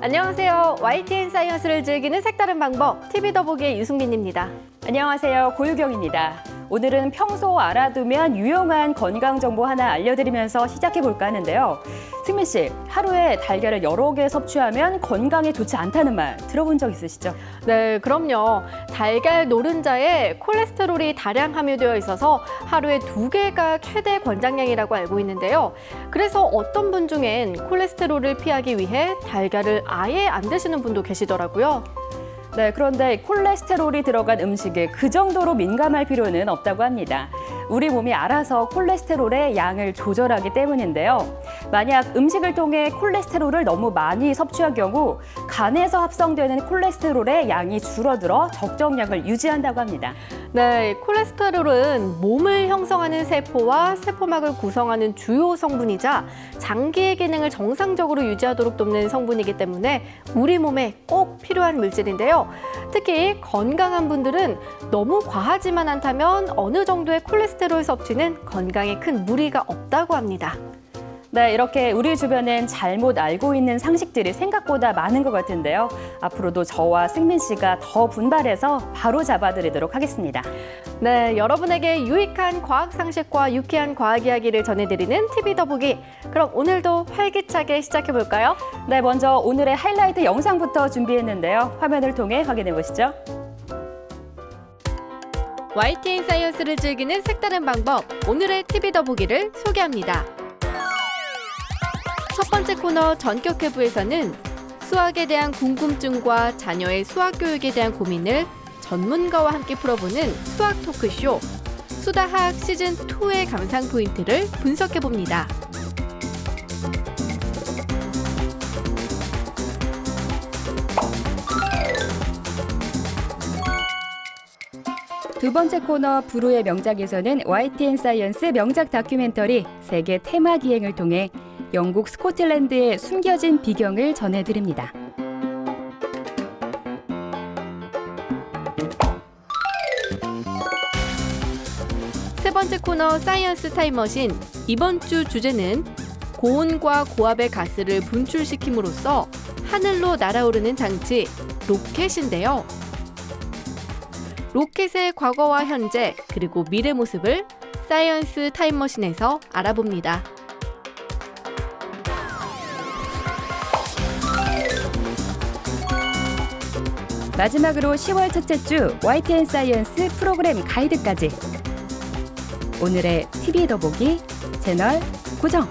안녕하세요. YTN 사이언스를 즐기는 색다른 방법, TV 더보기의 유승민입니다. 안녕하세요. 고유경입니다. 오늘은 평소 알아두면 유용한 건강 정보 하나 알려드리면서 시작해볼까 하는데요. 승민 씨, 하루에 달걀을 여러 개 섭취하면 건강에 좋지 않다는 말 들어본 적 있으시죠? 네, 그럼요. 달걀 노른자에 콜레스테롤이 다량 함유되어 있어서 하루에 2개가 최대 권장량이라고 알고 있는데요. 그래서 어떤 분 중엔 콜레스테롤을 피하기 위해 달걀을 아예 안 드시는 분도 계시더라고요. 네, 그런데 콜레스테롤이 들어간 음식에 그 정도로 민감할 필요는 없다고 합니다. 우리 몸이 알아서 콜레스테롤의 양을 조절하기 때문인데요. 만약 음식을 통해 콜레스테롤을 너무 많이 섭취한 경우 간에서 합성되는 콜레스테롤의 양이 줄어들어 적정량을 유지한다고 합니다. 네, 콜레스테롤은 몸을 형성하는 세포와 세포막을 구성하는 주요 성분이자 장기의 기능을 정상적으로 유지하도록 돕는 성분이기 때문에 우리 몸에 꼭 필요한 물질인데요. 특히 건강한 분들은 너무 과하지만 않다면 어느 정도의 콜레스테롤 섭취는 건강에 큰 무리가 없다고 합니다. 네, 이렇게 우리 주변엔 잘못 알고 있는 상식들이 생각보다 많은 것 같은데요. 앞으로도 저와 승민 씨가 더 분발해서 바로 잡아드리도록 하겠습니다. 네, 여러분에게 유익한 과학 상식과 유쾌한 과학 이야기를 전해드리는 TV 더보기. 그럼 오늘도 활기차게 시작해볼까요? 네, 먼저 오늘의 하이라이트 영상부터 준비했는데요. 화면을 통해 확인해 보시죠. YTN 사이언스를 즐기는 색다른 방법, 오늘의 TV 더보기를 소개합니다. 첫 번째 코너 전격 회부에서는 수학에 대한 궁금증과 자녀의 수학 교육에 대한 고민을 전문가와 함께 풀어보는 수학 토크쇼 수다학 시즌2의 감상 포인트를 분석해봅니다. 두 번째 코너 불후의 명작에서는 YTN 사이언스 명작 다큐멘터리 세계 테마 기행을 통해 영국 스코틀랜드의 숨겨진 비경을 전해드립니다. 세 번째 코너 사이언스 타임머신, 이번 주 주제는 고온과 고압의 가스를 분출시킴으로써 하늘로 날아오르는 장치, 로켓인데요. 로켓의 과거와 현재, 그리고 미래 모습을 사이언스 타임머신에서 알아봅니다. 마지막으로 10월 첫째 주 YTN 사이언스 프로그램 가이드까지. 오늘의 TV 더보기 채널 고정.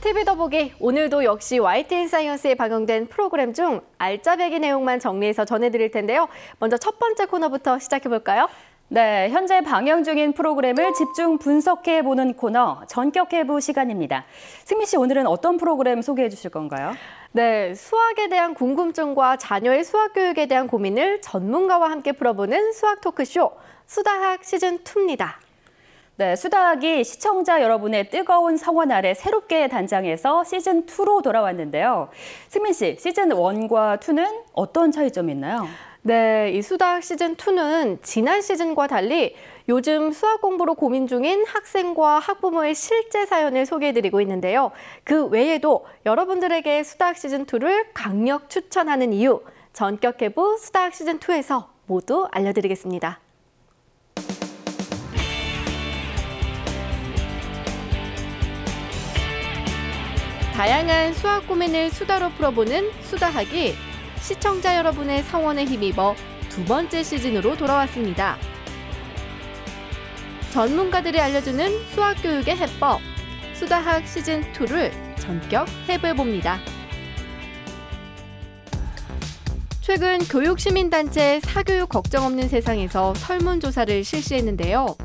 TV 더보기, 오늘도 역시 YTN 사이언스에 방영된 프로그램 중 알짜배기 내용만 정리해서 전해드릴 텐데요. 먼저 첫 번째 코너부터 시작해볼까요? 네, 현재 방영 중인 프로그램을 집중 분석해보는 코너 전격 회부 시간입니다. 승민 씨, 오늘은 어떤 프로그램 소개해 주실 건가요? 네, 수학에 대한 궁금증과 자녀의 수학 교육에 대한 고민을 전문가와 함께 풀어보는 수학 토크쇼 수다학 시즌2입니다. 네, 수다학이 시청자 여러분의 뜨거운 성원 아래 새롭게 단장해서 시즌2로 돌아왔는데요. 승민 씨, 시즌1과 2는 어떤 차이점이 있나요? 네, 이 수다학 시즌2는 지난 시즌과 달리 요즘 수학 공부로 고민 중인 학생과 학부모의 실제 사연을 소개해드리고 있는데요. 그 외에도 여러분들에게 수다학 시즌2를 강력 추천하는 이유, 전격 회부 수다학 시즌2에서 모두 알려드리겠습니다. 다양한 수학 고민을 수다로 풀어보는 수다학이 시청자 여러분의 성원에 힘입어 두 번째 시즌으로 돌아왔습니다. 전문가들이 알려주는 수학 교육의 해법, 수다학 시즌2를 전격 해부해봅니다. 최근 교육시민단체 사교육 걱정 없는 세상에서 설문조사를 실시했는데요.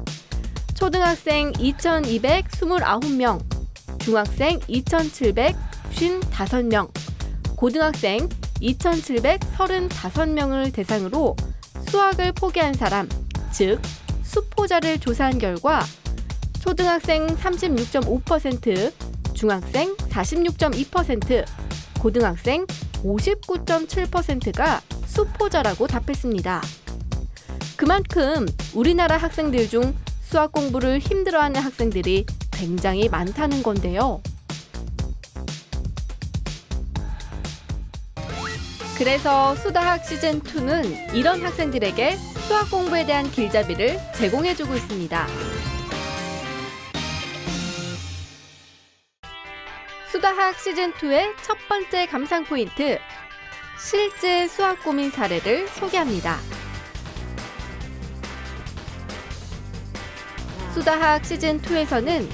초등학생 2,229명, 중학생 2,755명, 고등학생 2,735명을 대상으로 수학을 포기한 사람, 즉 수포자를 조사한 결과 초등학생 36.5%, 중학생 46.2%, 고등학생 59.7%가 수포자라고 답했습니다. 그만큼 우리나라 학생들 중 수학 공부를 힘들어하는 학생들이 굉장히 많다는 건데요. 그래서 수다학 시즌2는 이런 학생들에게 수학 공부에 대한 길잡이를 제공해주고 있습니다. 수다학 시즌2의 첫 번째 감상 포인트, 실제 수학 고민 사례를 소개합니다. 수다학 시즌2에서는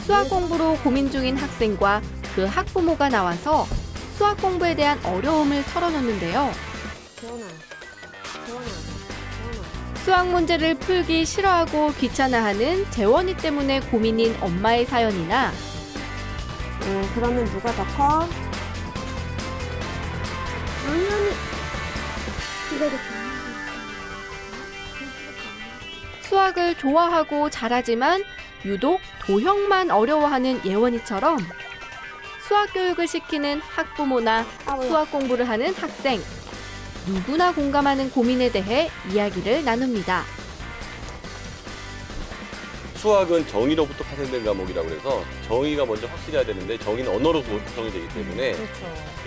수학 공부로 고민 중인 학생과 그 학부모가 나와서 수학 공부에 대한 어려움을 털어놓는데요. 수학 문제를 풀기 싫어하고 귀찮아하는 재원이 때문에 고민인 엄마의 사연이나 그러면 누가 더 커? 당연히 기다려. 수학을 좋아하고 잘하지만 유독 도형만 어려워하는 예원이처럼 수학 교육을 시키는 학부모나 수학 공부를 하는 학생, 누구나 공감하는 고민에 대해 이야기를 나눕니다. 수학은 정의로부터 파생된 과목이라고 해서 정의가 먼저 확실해야 되는데 정의는 언어로 구성이 되기 때문에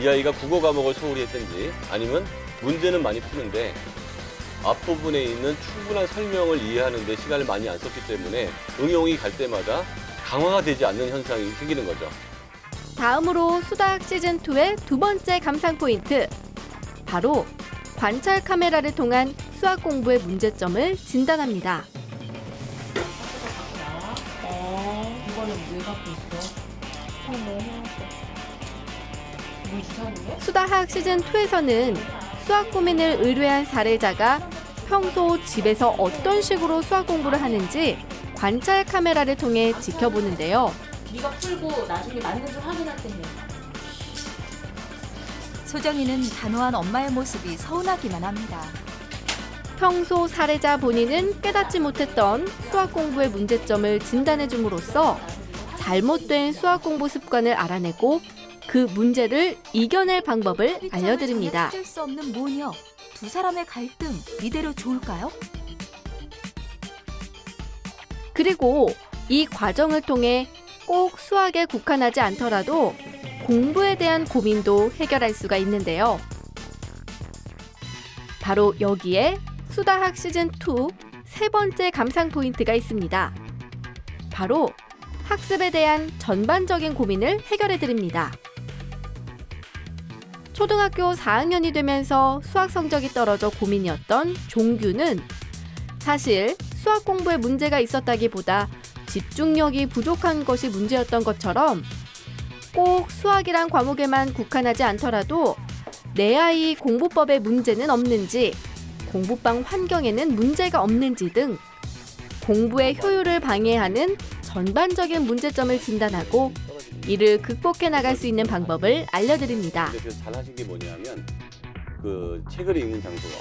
이 아이가 국어 과목을 소홀히 했든지 아니면 문제는 많이 푸는데 앞부분에 있는 충분한 설명을 이해하는 데 시간을 많이 안 썼기 때문에 응용이 갈 때마다 강화가 되지 않는 현상이 생기는 거죠. 다음으로 수다학 시즌2의 두 번째 감상 포인트, 바로 관찰 카메라를 통한 수학 공부의 문제점을 진단합니다. 이거는 왜 갖고 있어? 물 주사는데? 수다학 시즌2에서는 수학 고민을 의뢰한 사례자가 평소 집에서 어떤 식으로 수학 공부를 하는지 관찰 카메라를 통해 지켜보는데요. 네가 풀고 나중에 맞는 줄 확인할 텐데. 소정이는 단호한 엄마의 모습이 서운하기만 합니다. 평소 사례자 본인은 깨닫지 못했던 수학 공부의 문제점을 진단해 줌으로써 잘못된 수학 공부 습관을 알아내고 그 문제를 이겨낼 방법을 알려드립니다. 찾을 수 없는 모녀, 두 사람의 갈등 이대로 좋을까요? 그리고 이 과정을 통해 꼭 수학에 국한하지 않더라도 공부에 대한 고민도 해결할 수가 있는데요. 바로 여기에 수다학 시즌2 세 번째 감상 포인트가 있습니다. 바로 학습에 대한 전반적인 고민을 해결해 드립니다. 초등학교 4학년이 되면서 수학 성적이 떨어져 고민이었던 종규는 사실 수학 공부에 문제가 있었다기보다 집중력이 부족한 것이 문제였던 것처럼 꼭 수학이란 과목에만 국한하지 않더라도 내 아이 공부법에 문제는 없는지, 공부방 환경에는 문제가 없는지 등 공부의 효율을 방해하는 전반적인 문제점을 진단하고 이를 극복해 나갈 수 있는 방법을 알려드립니다. 그래서 잘 하신 게 뭐냐면 그 책을 읽는 장소와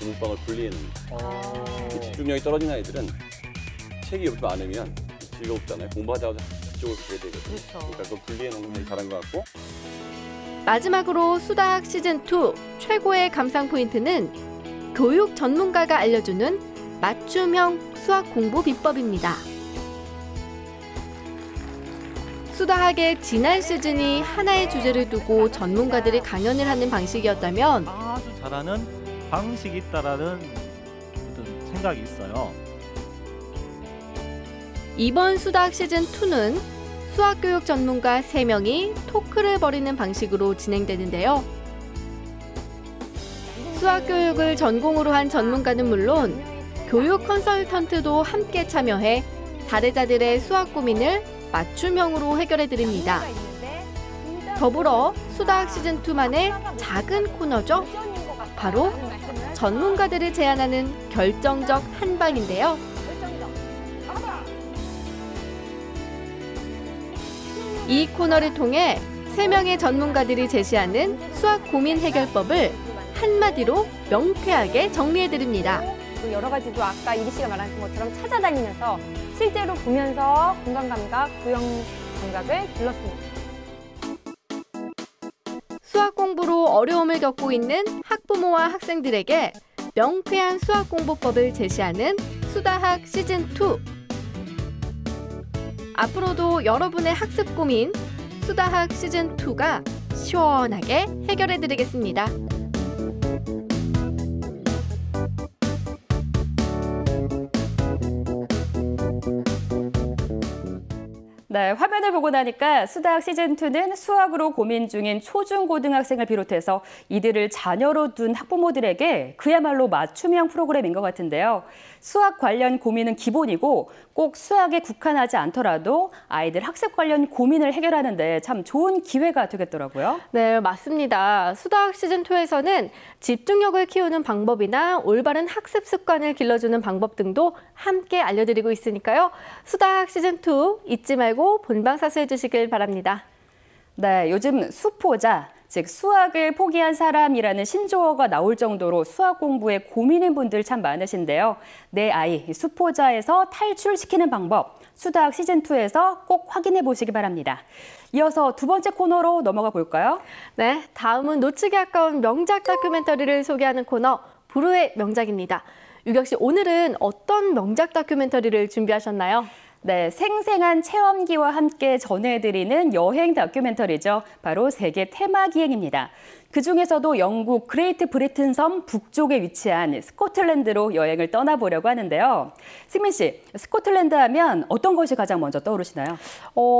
공부방을 분리해놓는 거예요. 집중력이 떨어진 아이들은 책이 이렇게 많으면 즐겁잖아요. 공부하다가 그쪽을 보게 되거든요. 그러니까 그걸 분리해놓는 게 잘한 것 같고. 마지막으로 수다학 시즌2 최고의 감상 포인트는 교육 전문가가 알려주는 맞춤형 수학 공부 비법입니다. 수다학의 지난 시즌이 하나의 주제를 두고 전문가들이 강연을 하는 방식이었다면 아주 잘하는 방식이 있다라는 어떤 생각이 있어요. 이번 수다학 시즌2는 수학교육 전문가 3명이 토크를 벌이는 방식으로 진행되는데요. 수학교육을 전공으로 한 전문가는 물론 교육 컨설턴트도 함께 참여해 사례자들의 수학 고민을 맞춤형으로 해결해드립니다. 더불어 수다학 시즌2만의 작은 코너죠. 바로 전문가들이 제안하는 결정적 한방인데요. 이 코너를 통해 3명의 전문가들이 제시하는 수학 고민 해결법을 한마디로 명쾌하게 정리해드립니다. 여러 가지도 아까 이리 씨가 말한 것처럼 찾아다니면서 실제로 보면서 공간 감각, 구형 감각을 길렀습니다. 수학 공부로 어려움을 겪고 있는 학부모와 학생들에게 명쾌한 수학 공부법을 제시하는 수다학 시즌2. 앞으로도 여러분의 학습 고민 수다학 시즌2가 시원하게 해결해드리겠습니다. 네, 화면을 보고 나니까 수다학 시즌2는 수학으로 고민 중인 초중고등학생을 비롯해서 이들을 자녀로 둔 학부모들에게 그야말로 맞춤형 프로그램인 것 같은데요. 수학 관련 고민은 기본이고 꼭 수학에 국한하지 않더라도 아이들 학습 관련 고민을 해결하는 데 참 좋은 기회가 되겠더라고요. 네, 맞습니다. 수다학 시즌2에서는 집중력을 키우는 방법이나 올바른 학습 습관을 길러주는 방법 등도 함께 알려드리고 있으니까요. 수다학 시즌2 잊지 말고 본방 사수해 주시길 바랍니다. 네, 요즘 수포자, 즉 수학을 포기한 사람이라는 신조어가 나올 정도로 수학 공부에 고민인 분들 참 많으신데요. 내 아이 수포자에서 탈출시키는 방법, 수다학 시즌2에서 꼭 확인해 보시기 바랍니다. 이어서 두 번째 코너로 넘어가 볼까요? 네, 다음은 놓치기 아까운 명작 다큐멘터리를 소개하는 코너, 불후의 명작입니다. 유경 씨, 오늘은 어떤 명작 다큐멘터리를 준비하셨나요? 네, 생생한 체험기와 함께 전해드리는 여행 다큐멘터리죠. 바로 세계 테마기행입니다. 그중에서도 영국 그레이트 브리튼 섬 북쪽에 위치한 스코틀랜드로 여행을 떠나보려고 하는데요. 승민 씨, 스코틀랜드 하면 어떤 것이 가장 먼저 떠오르시나요?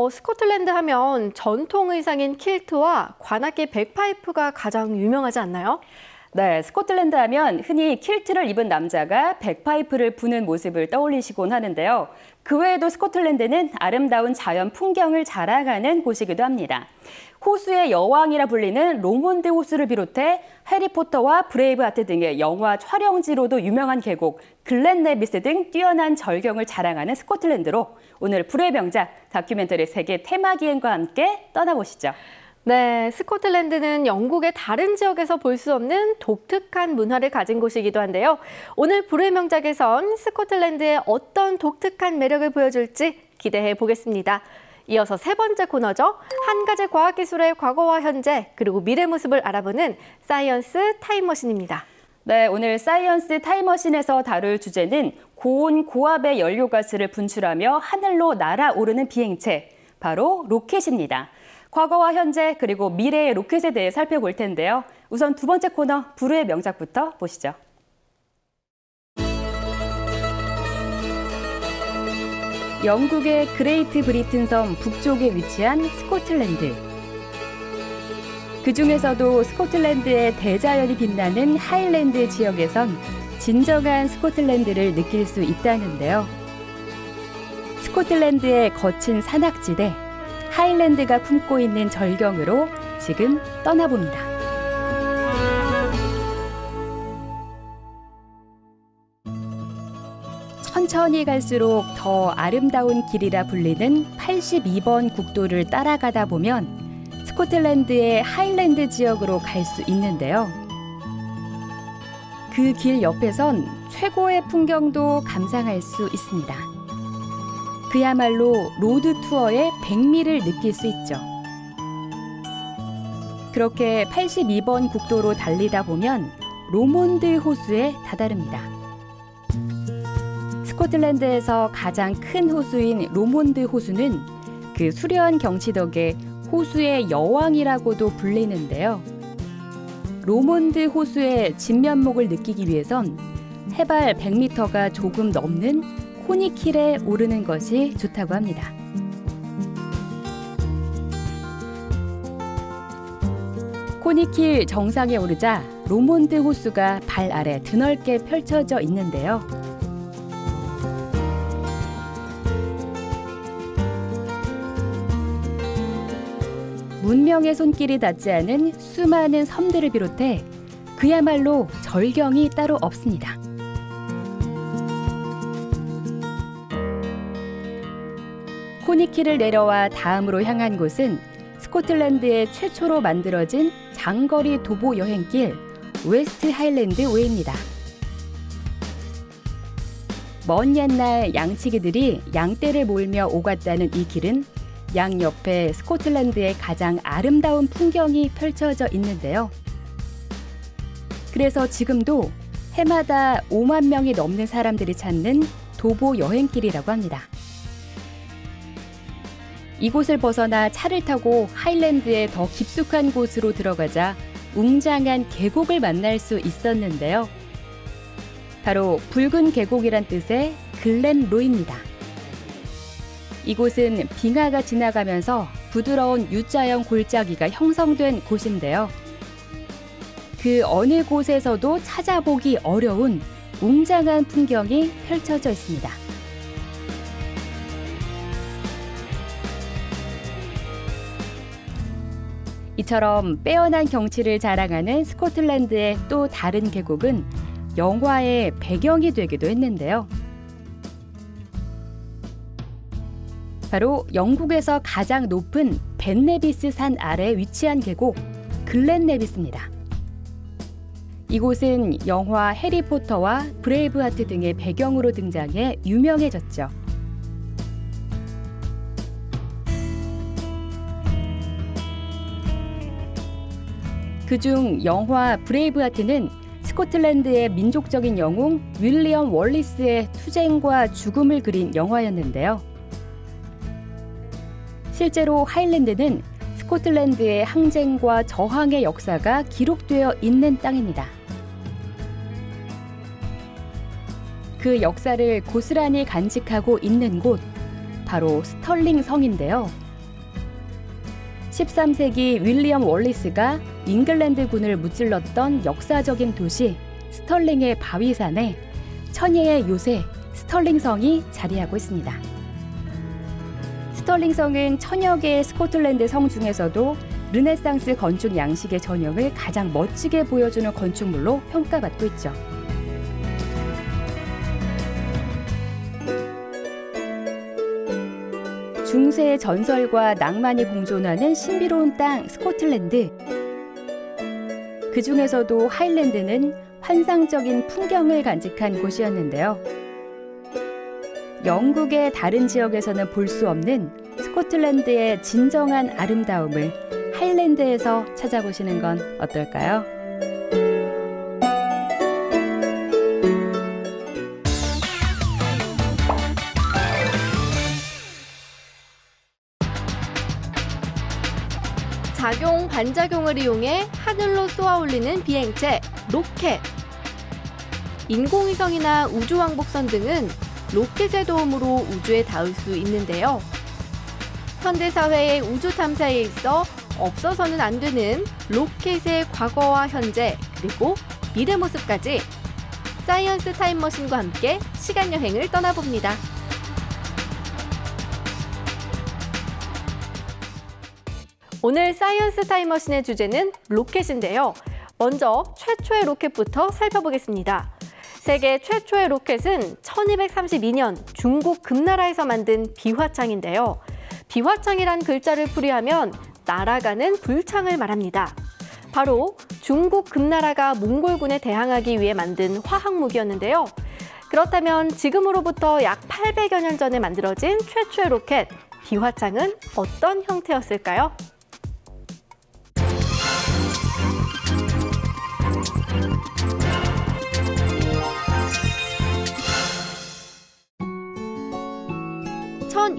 스코틀랜드 하면 전통 의상인 킬트와 관악기 백파이프가 가장 유명하지 않나요? 네, 스코틀랜드 하면 흔히 킬트를 입은 남자가 백파이프를 부는 모습을 떠올리시곤 하는데요. 그 외에도 스코틀랜드는 아름다운 자연 풍경을 자랑하는 곳이기도 합니다. 호수의 여왕이라 불리는 로몬드 호수를 비롯해 해리포터와 브레이브하트 등의 영화 촬영지로도 유명한 계곡 글렌 네비스 등 뛰어난 절경을 자랑하는 스코틀랜드로 오늘 불후의 명작 다큐멘터리 세계 테마기행과 함께 떠나보시죠. 네, 스코틀랜드는 영국의 다른 지역에서 볼 수 없는 독특한 문화를 가진 곳이기도 한데요. 오늘 불후의 명작에선 스코틀랜드의 어떤 독특한 매력을 보여줄지 기대해 보겠습니다. 이어서 세 번째 코너죠. 한 가지 과학기술의 과거와 현재 그리고 미래 모습을 알아보는 사이언스 타임머신입니다. 네, 오늘 사이언스 타임머신에서 다룰 주제는 고온 고압의 연료가스를 분출하며 하늘로 날아오르는 비행체, 바로 로켓입니다. 과거와 현재 그리고 미래의 로켓에 대해 살펴볼 텐데요. 우선 두 번째 코너 불후의 명작부터 보시죠. 영국의 그레이트 브리튼 섬 북쪽에 위치한 스코틀랜드. 그중에서도 스코틀랜드의 대자연이 빛나는 하일랜드 지역에선 진정한 스코틀랜드를 느낄 수 있다는데요. 스코틀랜드의 거친 산악지대, 하일랜드가 품고 있는 절경으로 지금 떠나봅니다. 천천히 갈수록 더 아름다운 길이라 불리는 82번 국도를 따라가다 보면 스코틀랜드의 하일랜드 지역으로 갈 수 있는데요. 그 길 옆에선 최고의 풍경도 감상할 수 있습니다. 그야말로 로드 투어의 백미를 느낄 수 있죠. 그렇게 82번 국도로 달리다 보면 로몬드 호수에 다다릅니다. 스코틀랜드에서 가장 큰 호수인 로몬드 호수는 그 수려한 경치 덕에 호수의 여왕이라고도 불리는데요. 로몬드 호수의 진면목을 느끼기 위해선 해발 100m가 조금 넘는 코니킬에 오르는 것이 좋다고 합니다. 코니킬 정상에 오르자 로몬드 호수가 발 아래 드넓게 펼쳐져 있는데요. 문명의 손길이 닿지 않은 수많은 섬들을 비롯해 그야말로 절경이 따로 없습니다. 코니킬을 내려와 다음으로 향한 곳은 스코틀랜드의 최초로 만들어진 장거리 도보 여행길 웨스트 하일랜드 웨이입니다. 먼 옛날 양치기들이 양떼를 몰며 오갔다는 이 길은 양옆에 스코틀랜드의 가장 아름다운 풍경이 펼쳐져 있는데요. 그래서 지금도 해마다 5만 명이 넘는 사람들이 찾는 도보 여행길이라고 합니다. 이곳을 벗어나 차를 타고 하일랜드의 더 깊숙한 곳으로 들어가자 웅장한 계곡을 만날 수 있었는데요. 바로 붉은 계곡이란 뜻의 글렌로이입니다. 이곳은 빙하가 지나가면서 부드러운 U자형 골짜기가 형성된 곳인데요. 그 어느 곳에서도 찾아보기 어려운 웅장한 풍경이 펼쳐져 있습니다. 이처럼 빼어난 경치를 자랑하는 스코틀랜드의 또 다른 계곡은 영화의 배경이 되기도 했는데요. 바로 영국에서 가장 높은 벤네비스 산 아래 위치한 계곡 글렌네비스입니다. 이곳은 영화 해리포터와 브레이브하트 등의 배경으로 등장해 유명해졌죠. 그중 영화 브레이브하트는 스코틀랜드의 민족적인 영웅 윌리엄 월리스의 투쟁과 죽음을 그린 영화였는데요. 실제로 하일랜드는 스코틀랜드의 항쟁과 저항의 역사가 기록되어 있는 땅입니다. 그 역사를 고스란히 간직하고 있는 곳, 바로 스털링 성인데요. 13세기 윌리엄 월리스가 잉글랜드군을 무찔렀던 역사적인 도시 스털링의 바위산에 천예의 요새 스털링성이 자리하고 있습니다. 스털링성은 천여 개의 스코틀랜드 성 중에서도 르네상스 건축 양식의 전형을 가장 멋지게 보여주는 건축물로 평가받고 있죠. 중세의 전설과 낭만이 공존하는 신비로운 땅 스코틀랜드. 그 중에서도 하일랜드는 환상적인 풍경을 간직한 곳이었는데요. 영국의 다른 지역에서는 볼 수 없는 스코틀랜드의 진정한 아름다움을 하일랜드에서 찾아보시는 건 어떨까요? 작용, 반작용을 이용해 하늘로 쏘아 올리는 비행체, 로켓. 인공위성이나 우주왕복선 등은 로켓의 도움으로 우주에 닿을 수 있는데요. 현대사회의 우주 탐사에 있어 없어서는 안 되는 로켓의 과거와 현재, 그리고 미래 모습까지 사이언스 타임머신과 함께 시간여행을 떠나봅니다. 오늘 사이언스 타임머신의 주제는 로켓인데요. 먼저 최초의 로켓부터 살펴보겠습니다. 세계 최초의 로켓은 1232년 중국 금나라에서 만든 비화창인데요. 비화창이란 글자를 풀이하면 날아가는 불창을 말합니다. 바로 중국 금나라가 몽골군에 대항하기 위해 만든 화학무기였는데요. 그렇다면 지금으로부터 약 800여 년 전에 만들어진 최초의 로켓, 비화창은 어떤 형태였을까요?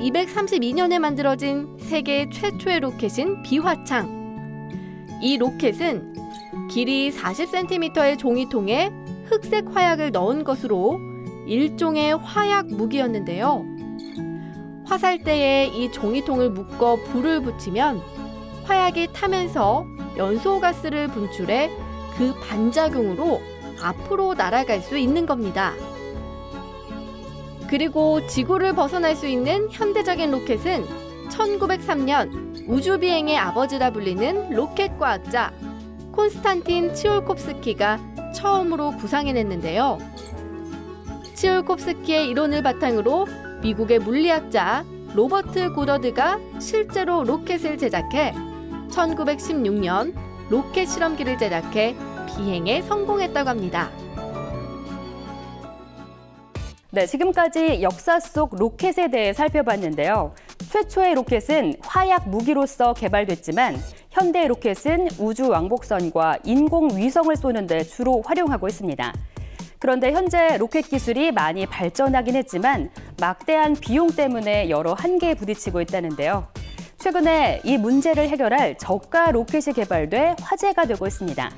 (1232년에) 만들어진 세계 최초의 로켓인 비화창. 이 로켓은 길이 40cm의 종이통에 흑색 화약을 넣은 것으로 일종의 화약 무기였는데요. 화살대에 이 종이통을 묶어 불을 붙이면 화약이 타면서 연소가스를 분출해 그 반작용으로 앞으로 날아갈 수 있는 겁니다. 그리고 지구를 벗어날 수 있는 현대적인 로켓은 1903년 우주비행의 아버지라 불리는 로켓 과학자 콘스탄틴 치올콥스키가 처음으로 구상해냈는데요. 치올콥스키의 이론을 바탕으로 미국의 물리학자 로버트 고더드가 실제로 로켓을 제작해 1916년 로켓 실험기를 제작해 비행에 성공했다고 합니다. 네, 지금까지 역사 속 로켓에 대해 살펴봤는데요. 최초의 로켓은 화약 무기로서 개발됐지만 현대 로켓은 우주 왕복선과 인공위성을 쏘는 데 주로 활용하고 있습니다. 그런데 현재 로켓 기술이 많이 발전하긴 했지만 막대한 비용 때문에 여러 한계에 부딪히고 있다는데요. 최근에 이 문제를 해결할 저가 로켓이 개발돼 화제가 되고 있습니다.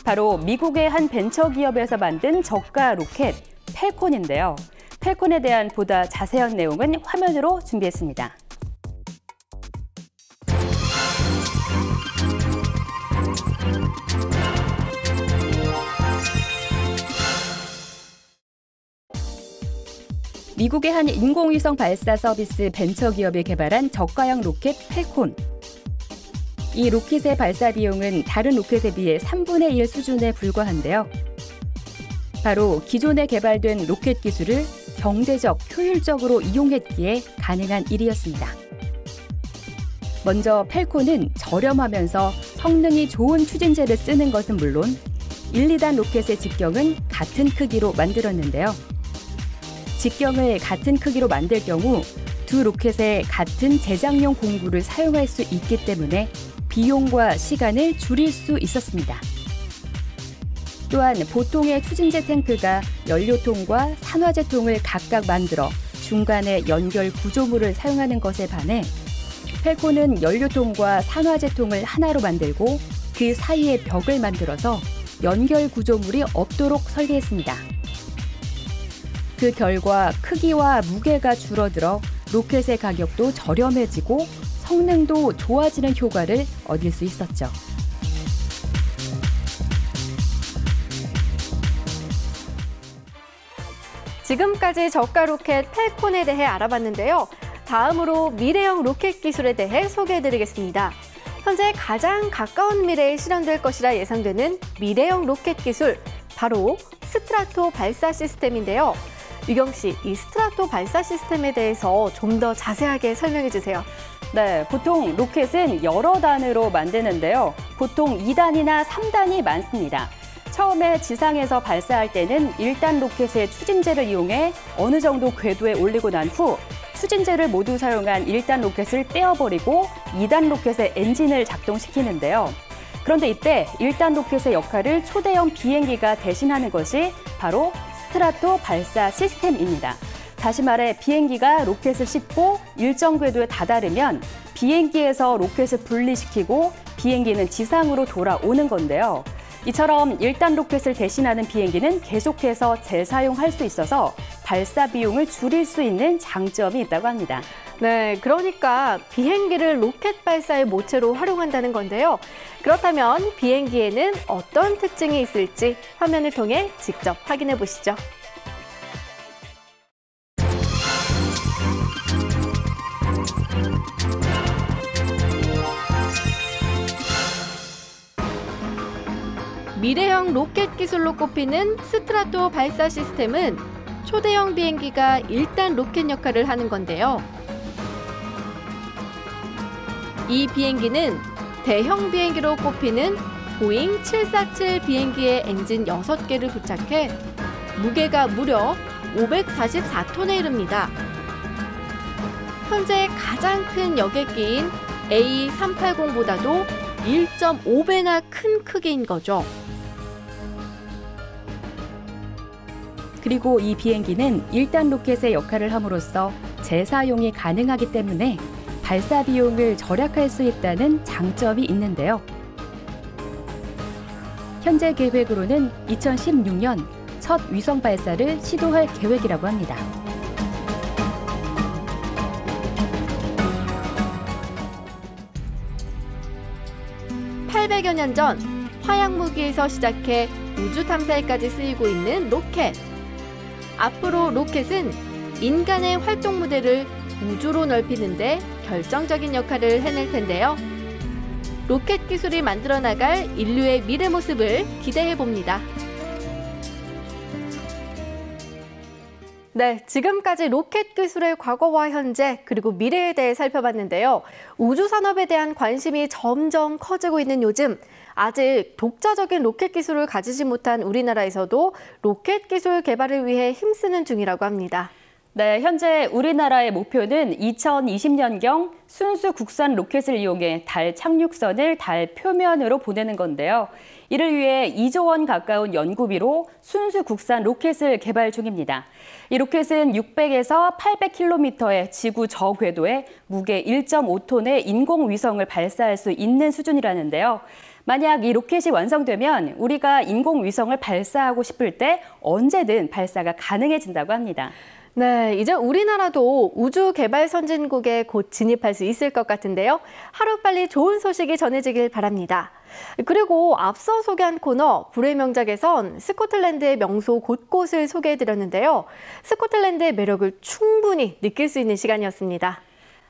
바로 미국의 한 벤처기업에서 만든 저가 로켓 펠콘인데요. 펠콘에 대한 보다 자세한 내용은 화면으로 준비했습니다. 미국의 한 인공위성 발사 서비스 벤처기업이 개발한 저가형 로켓 펠콘. 이 로켓의 발사 비용은 다른 로켓에 비해 3분의 1 수준에 불과한데요. 바로 기존에 개발된 로켓 기술을 경제적, 효율적으로 이용했기에 가능한 일이었습니다. 먼저 펠콘은 저렴하면서 성능이 좋은 추진제를 쓰는 것은 물론 1, 2단 로켓의 직경은 같은 크기로 만들었는데요. 직경을 같은 크기로 만들 경우 두 로켓의 같은 제작용 공구를 사용할 수 있기 때문에 비용과 시간을 줄일 수 있었습니다. 또한 보통의 추진제 탱크가 연료통과 산화제통을 각각 만들어 중간에 연결 구조물을 사용하는 것에 반해 펠콘은 연료통과 산화제통을 하나로 만들고 그 사이에 벽을 만들어서 연결 구조물이 없도록 설계했습니다. 그 결과 크기와 무게가 줄어들어 로켓의 가격도 저렴해지고 성능도 좋아지는 효과를 얻을 수 있었죠. 지금까지 저가 로켓 펠콘에 대해 알아봤는데요. 다음으로 미래형 로켓 기술에 대해 소개해드리겠습니다. 현재 가장 가까운 미래에 실현될 것이라 예상되는 미래형 로켓 기술, 바로 스트라토 발사 시스템인데요. 유경 씨, 이 스트라토 발사 시스템에 대해서 좀 더 자세하게 설명해 주세요. 네, 보통 로켓은 여러 단으로 만드는데요. 보통 2단이나 3단이 많습니다. 처음에 지상에서 발사할 때는 1단 로켓의 추진제를 이용해 어느 정도 궤도에 올리고 난 후 추진제를 모두 사용한 1단 로켓을 떼어버리고 2단 로켓의 엔진을 작동시키는데요. 그런데 이때 1단 로켓의 역할을 초대형 비행기가 대신하는 것이 바로 스트라토 발사 시스템입니다. 다시 말해 비행기가 로켓을 싣고 일정 궤도에 다다르면 비행기에서 로켓을 분리시키고 비행기는 지상으로 돌아오는 건데요. 이처럼 1단 로켓을 대신하는 비행기는 계속해서 재사용할 수 있어서 발사 비용을 줄일 수 있는 장점이 있다고 합니다. 네, 그러니까 비행기를 로켓 발사의 모체로 활용한다는 건데요. 그렇다면 비행기에는 어떤 특징이 있을지 화면을 통해 직접 확인해 보시죠. 미래형 로켓 기술로 꼽히는 스트라토 발사 시스템은 초대형 비행기가 1단 로켓 역할을 하는 건데요. 이 비행기는 대형 비행기로 꼽히는 보잉 747 비행기의 엔진 6개를 부착해 무게가 무려 544톤에 이릅니다. 현재 가장 큰 여객기인 A380보다도 1.5배나 큰 크기인 거죠. 그리고 이 비행기는 1단 로켓의 역할을 함으로써 재사용이 가능하기 때문에 발사 비용을 절약할 수 있다는 장점이 있는데요. 현재 계획으로는 2016년 첫 위성 발사를 시도할 계획이라고 합니다. (800여 년) 전 화약 무기에서 시작해 우주 탐사에까지 쓰이고 있는 로켓. 앞으로 로켓은 인간의 활동 무대를 우주로 넓히는데 결정적인 역할을 해낼 텐데요. 로켓 기술이 만들어 나갈 인류의 미래 모습을 기대해 봅니다. 네, 지금까지 로켓 기술의 과거와 현재 그리고 미래에 대해 살펴봤는데요. 우주 산업에 대한 관심이 점점 커지고 있는 요즘, 아직 독자적인 로켓 기술을 가지지 못한 우리나라에서도 로켓 기술 개발을 위해 힘쓰는 중이라고 합니다. 네, 현재 우리나라의 목표는 2020년경 순수 국산 로켓을 이용해 달 착륙선을 달 표면으로 보내는 건데요. 이를 위해 2조 원 가까운 연구비로 순수 국산 로켓을 개발 중입니다. 이 로켓은 600에서 800km의 지구 저궤도에 무게 1.5톤의 인공위성을 발사할 수 있는 수준이라는데요. 만약 이 로켓이 완성되면 우리가 인공위성을 발사하고 싶을 때 언제든 발사가 가능해진다고 합니다. 네, 이제 우리나라도 우주 개발 선진국에 곧 진입할 수 있을 것 같은데요. 하루빨리 좋은 소식이 전해지길 바랍니다. 그리고 앞서 소개한 코너 불의 명작에선 스코틀랜드의 명소 곳곳을 소개해드렸는데요. 스코틀랜드의 매력을 충분히 느낄 수 있는 시간이었습니다.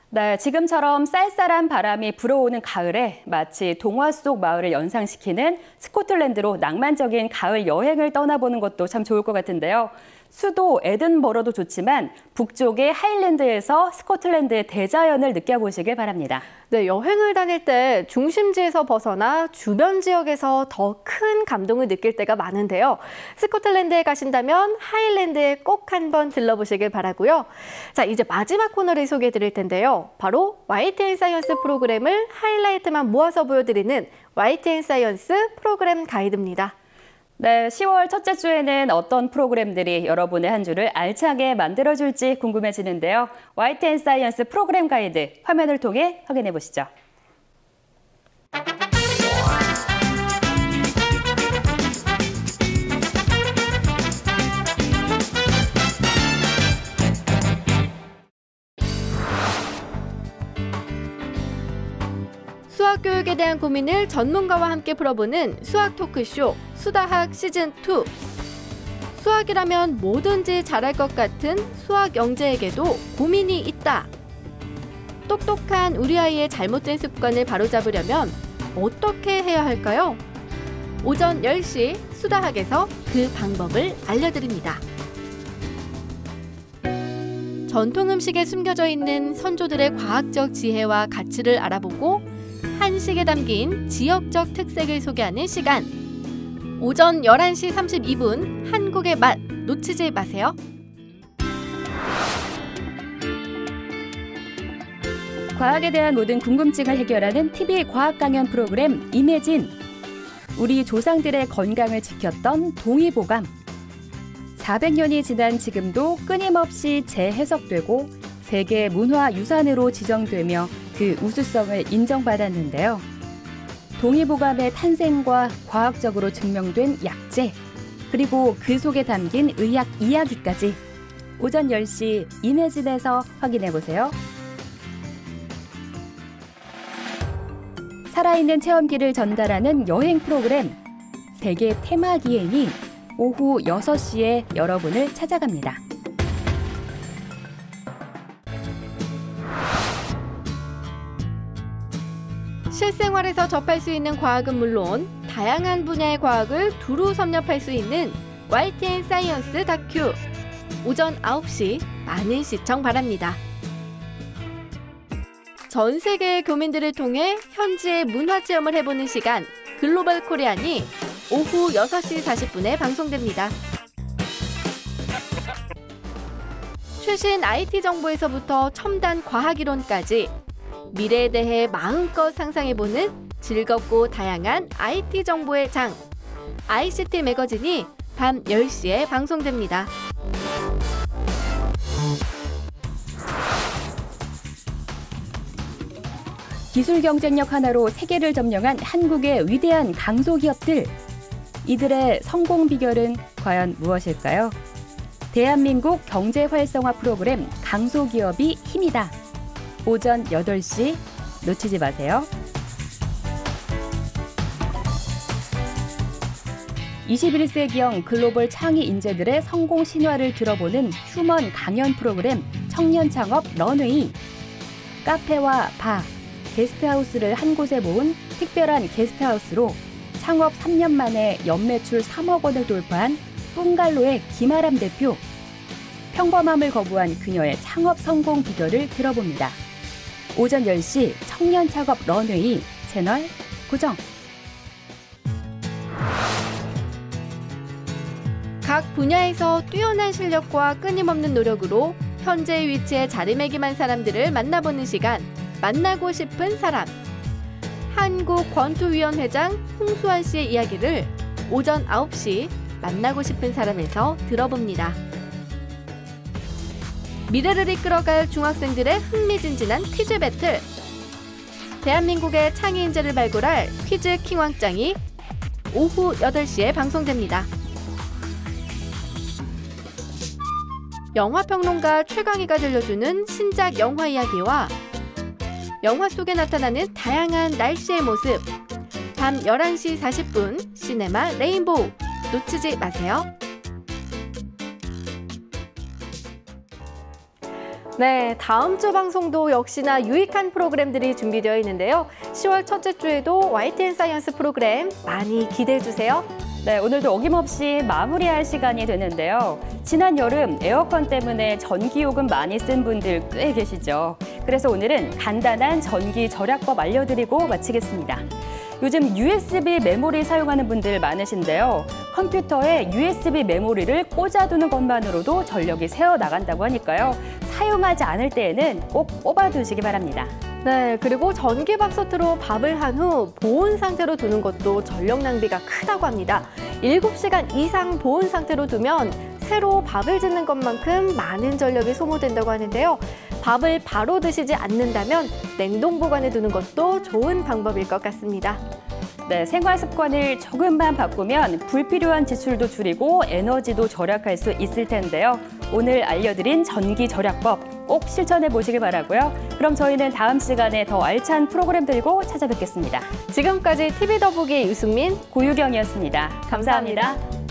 네, 지금처럼 쌀쌀한 바람이 불어오는 가을에 마치 동화 속 마을을 연상시키는 스코틀랜드로 낭만적인 가을 여행을 떠나보는 것도 참 좋을 것 같은데요. 수도 에든버러도 좋지만 북쪽의 하일랜드에서 스코틀랜드의 대자연을 느껴보시길 바랍니다. 네, 여행을 다닐 때 중심지에서 벗어나 주변 지역에서 더 큰 감동을 느낄 때가 많은데요. 스코틀랜드에 가신다면 하일랜드에 꼭 한번 들러보시길 바라고요. 자, 이제 마지막 코너를 소개해 드릴 텐데요. 바로 YTN 사이언스 프로그램을 하이라이트만 모아서 보여드리는 YTN 사이언스 프로그램 가이드입니다. 네, 10월 첫째 주에는 어떤 프로그램들이 여러분의 한 주를 알차게 만들어줄지 궁금해지는데요. YTN 사이언스 프로그램 가이드 화면을 통해 확인해 보시죠. 수학 교육에 대한 고민을 전문가와 함께 풀어보는 수학 토크쇼 수다학 시즌2. 수학이라면 뭐든지 잘할 것 같은 수학 영재에게도 고민이 있다. 똑똑한 우리 아이의 잘못된 습관을 바로잡으려면 어떻게 해야 할까요? 오전 10시 수다학에서 그 방법을 알려드립니다. 전통 음식에 숨겨져 있는 선조들의 과학적 지혜와 가치를 알아보고 한식에 담긴 지역적 특색을 소개하는 시간. 오전 11시 32분 한국의 맛 놓치지 마세요. 과학에 대한 모든 궁금증을 해결하는 TV 과학 강연 프로그램 이매진. 우리 조상들의 건강을 지켰던 동의보감. 400년이 지난 지금도 끊임없이 재해석되고 세계 문화유산으로 지정되며 그 우수성을 인정받았는데요. 동의보감의 탄생과 과학적으로 증명된 약재, 그리고 그 속에 담긴 의학 이야기까지 오전 10시 이매진에서 확인해보세요. 살아있는 체험기를 전달하는 여행 프로그램 세계 테마기행이 오후 6시에 여러분을 찾아갑니다. 실생활에서 접할 수 있는 과학은 물론 다양한 분야의 과학을 두루 섭렵할 수 있는 YTN 사이언스 다큐. 오전 9시 많은 시청 바랍니다. 전 세계의 교민들을 통해 현지의 문화 체험을 해보는 시간 글로벌 코리안이 오후 6시 40분에 방송됩니다. 최신 IT 정보에서부터 첨단 과학 이론까지 미래에 대해 마음껏 상상해보는 즐겁고 다양한 IT 정보의 장 ICT 매거진이 밤 10시에 방송됩니다. 기술 경쟁력 하나로 세계를 점령한 한국의 위대한 강소기업들. 이들의 성공 비결은 과연 무엇일까요? 대한민국 경제 활성화 프로그램 강소기업이 힘이다. 오전 8시 놓치지 마세요. 21세기형 글로벌 창의 인재들의 성공 신화를 들어보는 휴먼 강연 프로그램 청년 창업 런웨이. 카페와 바, 게스트하우스를 한 곳에 모은 특별한 게스트하우스로 창업 3년 만에 연매출 3억 원을 돌파한 뿡갈로의 김아람 대표. 평범함을 거부한 그녀의 창업 성공 비결을 들어봅니다. 오전 10시 청년 창업 런웨이 채널 고정. 각 분야에서 뛰어난 실력과 끊임없는 노력으로 현재의 위치에 자리매김한 사람들을 만나보는 시간 만나고 싶은 사람. 한국권투위원회장 홍수환 씨의 이야기를 오전 9시 만나고 싶은 사람에서 들어봅니다. 미래를 이끌어갈 중학생들의 흥미진진한 퀴즈 배틀. 대한민국의 창의 인재를 발굴할 퀴즈 킹왕짱이 오후 8시에 방송됩니다. 영화평론가 최강희가 들려주는 신작 영화 이야기와 영화 속에 나타나는 다양한 날씨의 모습. 밤 11시 40분 시네마 레인보우 놓치지 마세요. 네, 다음 주 방송도 역시나 유익한 프로그램들이 준비되어 있는데요. 10월 첫째 주에도 YTN 사이언스 프로그램 많이 기대해 주세요. 네, 오늘도 어김없이 마무리할 시간이 되는데요. 지난 여름 에어컨 때문에 전기요금 많이 쓴 분들 꽤 계시죠. 그래서 오늘은 간단한 전기 절약법 알려드리고 마치겠습니다. 요즘 USB 메모리 사용하는 분들 많으신데요. 컴퓨터에 USB 메모리를 꽂아두는 것만으로도 전력이 새어나간다고 하니까요. 사용하지 않을 때에는 꼭 뽑아두시기 바랍니다. 네, 그리고 전기밥솥으로 밥을 한 후 보온 상태로 두는 것도 전력 낭비가 크다고 합니다. 7시간 이상 보온 상태로 두면 새로 밥을 짓는 것만큼 많은 전력이 소모된다고 하는데요. 밥을 바로 드시지 않는다면 냉동 보관해 두는 것도 좋은 방법일 것 같습니다. 네, 생활 습관을 조금만 바꾸면 불필요한 지출도 줄이고 에너지도 절약할 수 있을 텐데요. 오늘 알려드린 전기 절약법 꼭 실천해 보시길 바라고요. 그럼 저희는 다음 시간에 더 알찬 프로그램 들고 찾아뵙겠습니다. 지금까지 TV 더보기의 유승민, 고유경이었습니다. 감사합니다.